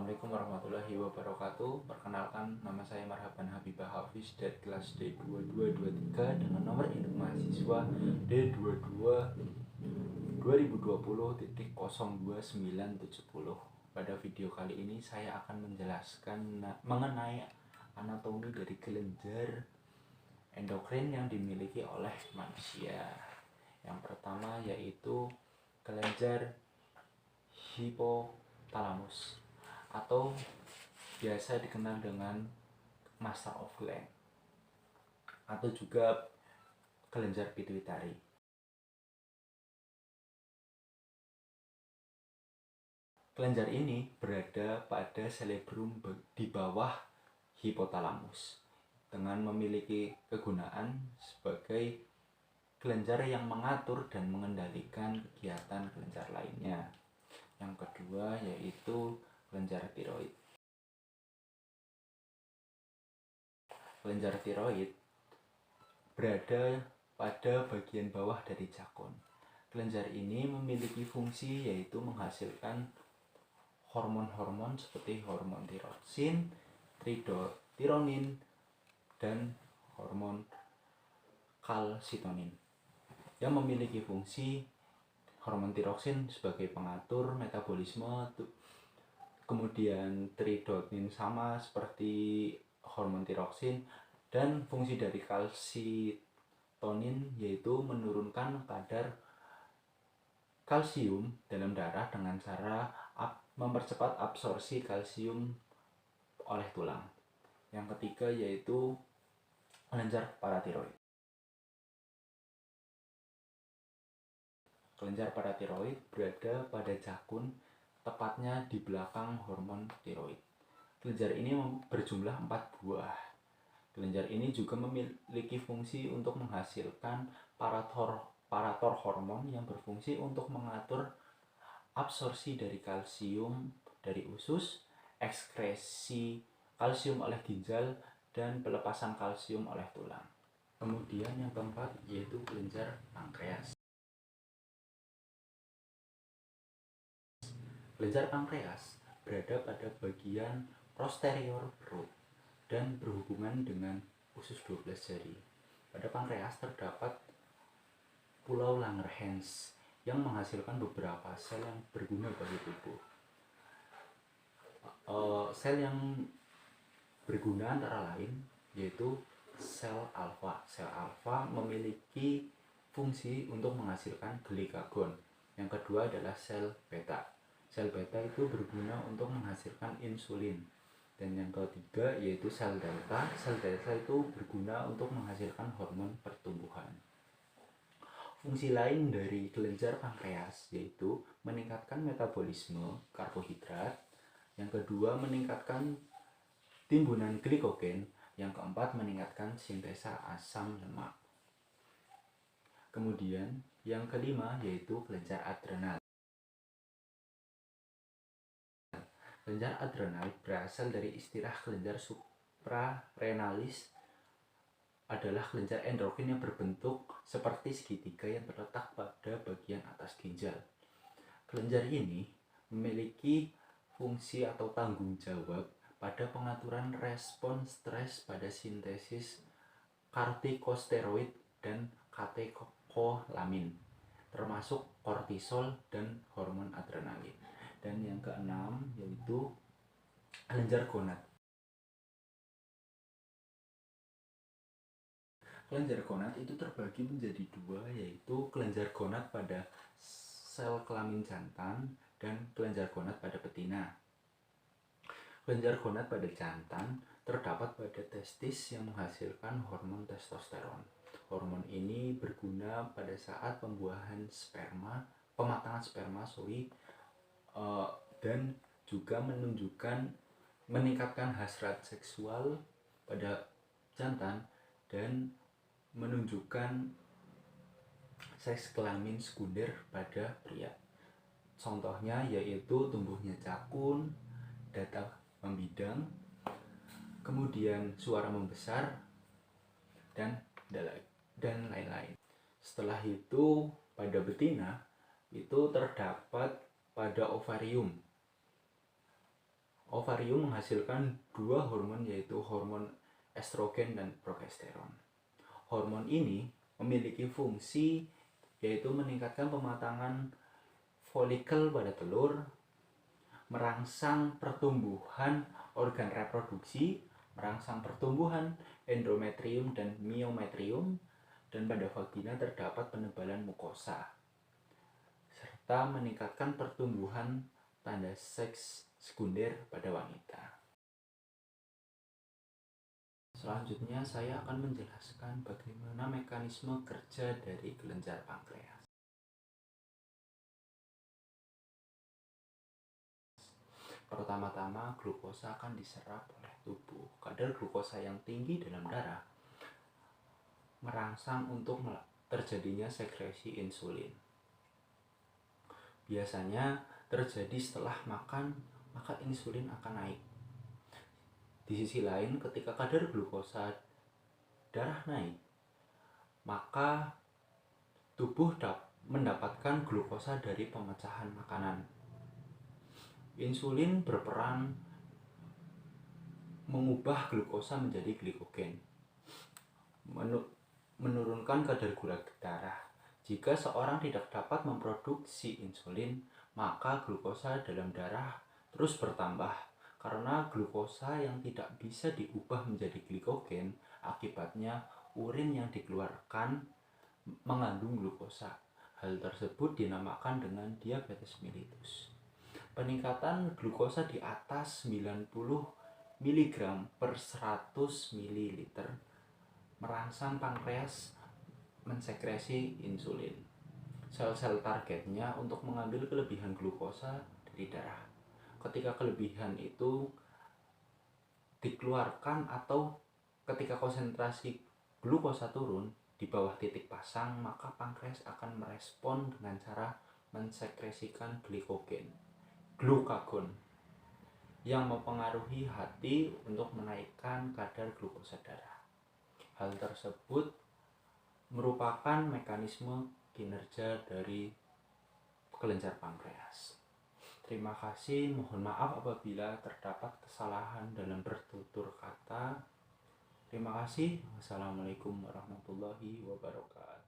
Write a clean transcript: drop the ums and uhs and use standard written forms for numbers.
Assalamualaikum warahmatullahi wabarakatuh. Perkenalkan, nama saya Marhaban Habibah Hafiz dari kelas D2223 dengan nomor induk mahasiswa D22 2020.02970. Pada video kali ini saya akan menjelaskan mengenai anatomi dari kelenjar endokrin yang dimiliki oleh manusia. Yang pertama yaitu kelenjar hipotalamus atau biasa dikenal dengan master of gland atau juga kelenjar pituitari. Kelenjar ini berada pada cerebrum di bawah hipotalamus dengan memiliki kegunaan sebagai kelenjar yang mengatur dan mengendalikan kegiatan kelenjar lainnya. Yang kedua yaitu kelenjar tiroid. Kelenjar tiroid berada pada bagian bawah dari jakun. Kelenjar ini memiliki fungsi yaitu menghasilkan hormon-hormon seperti hormon tiroksin, tironin, dan hormon kalsitonin yang memiliki fungsi hormon tiroksin sebagai pengatur metabolisme, kemudian tironin sama seperti hormon tiroksin, dan fungsi dari kalsitonin yaitu menurunkan kadar kalsium dalam darah dengan cara mempercepat absorpsi kalsium oleh tulang. Yang ketiga yaitu kelenjar paratiroid. Kelenjar paratiroid berada pada jakun, tepatnya di belakang hormon tiroid. Kelenjar ini berjumlah 4 buah. Kelenjar ini juga memiliki fungsi untuk menghasilkan parator hormon yang berfungsi untuk mengatur absorpsi dari kalsium dari usus, ekskresi kalsium oleh ginjal, dan pelepasan kalsium oleh tulang. Kemudian yang keempat yaitu kelenjar pankreas. Kelenjar pankreas berada pada bagian posterior perut dan berhubungan dengan usus 12 jari. Pada pankreas terdapat pulau Langerhans yang menghasilkan beberapa sel yang berguna bagi tubuh. Sel yang berguna antara lain yaitu sel alfa. Sel alfa memiliki fungsi untuk menghasilkan glikagon. Yang kedua adalah sel beta. Sel beta itu berguna untuk menghasilkan insulin. Dan yang ketiga yaitu sel delta. Sel delta itu berguna untuk menghasilkan hormon pertumbuhan. Fungsi lain dari kelenjar pankreas yaitu meningkatkan metabolisme karbohidrat. Yang kedua meningkatkan timbunan glikogen. Yang keempat meningkatkan sintesa asam lemak. Kemudian yang kelima yaitu kelenjar adrenal. Kelenjar adrenal berasal dari istilah kelenjar suprarenalis, adalah kelenjar endokrin yang berbentuk seperti segitiga yang terletak pada bagian atas ginjal. Kelenjar ini memiliki fungsi atau tanggung jawab pada pengaturan respon stres pada sintesis kortikosteroid dan katekolamin, termasuk kortisol dan hormon adrenalin. Dan yang keenam yaitu kelenjar gonad. Kelenjar gonad itu terbagi menjadi dua, yaitu kelenjar gonad pada sel kelamin jantan dan kelenjar gonad pada betina. Kelenjar gonad pada jantan terdapat pada testis yang menghasilkan hormon testosteron. Hormon ini berguna pada saat pematangan sperma, dan juga meningkatkan hasrat seksual pada jantan dan menunjukkan seks kelamin sekunder pada pria. Contohnya yaitu tumbuhnya jakun, dada membidang, kemudian suara membesar, dan lain-lain. Setelah itu pada betina itu terdapat pada ovarium Ovarium menghasilkan dua hormon, yaitu hormon estrogen dan progesteron. Hormon ini memiliki fungsi yaitu meningkatkan pematangan folikel pada telur, merangsang pertumbuhan organ reproduksi, merangsang pertumbuhan endometrium dan myometrium, dan pada vagina terdapat penebalan mukosa, serta meningkatkan pertumbuhan tanda seks sekunder pada wanita. Selanjutnya saya akan menjelaskan bagaimana mekanisme kerja dari kelenjar pankreas. Pertama-tama, glukosa akan diserap oleh tubuh. Kadar glukosa yang tinggi dalam darah merangsang untuk terjadinya sekresi insulin. Biasanya terjadi setelah makan, maka insulin akan naik. Di sisi lain, ketika kadar glukosa darah naik, maka tubuh mendapatkan glukosa dari pemecahan makanan. Insulin berperan mengubah glukosa menjadi glikogen, menurunkan kadar gula darah. Jika seorang tidak dapat memproduksi insulin, maka glukosa dalam darah terus bertambah. Karena glukosa yang tidak bisa diubah menjadi glikogen, akibatnya urin yang dikeluarkan mengandung glukosa. Hal tersebut dinamakan dengan diabetes mellitus. Peningkatan glukosa di atas 90 mg per 100 ml merangsang pankreas mensekresi insulin. Sel-sel targetnya untuk mengambil kelebihan glukosa dari darah. Ketika kelebihan itu dikeluarkan atau ketika konsentrasi glukosa turun di bawah titik pasang, maka pankreas akan merespon dengan cara mensekresikan glukagon yang mempengaruhi hati untuk menaikkan kadar glukosa darah. Hal tersebut merupakan mekanisme kinerja dari kelenjar pankreas. Terima kasih, mohon maaf apabila terdapat kesalahan dalam bertutur kata. Terima kasih. Wassalamualaikum warahmatullahi wabarakatuh.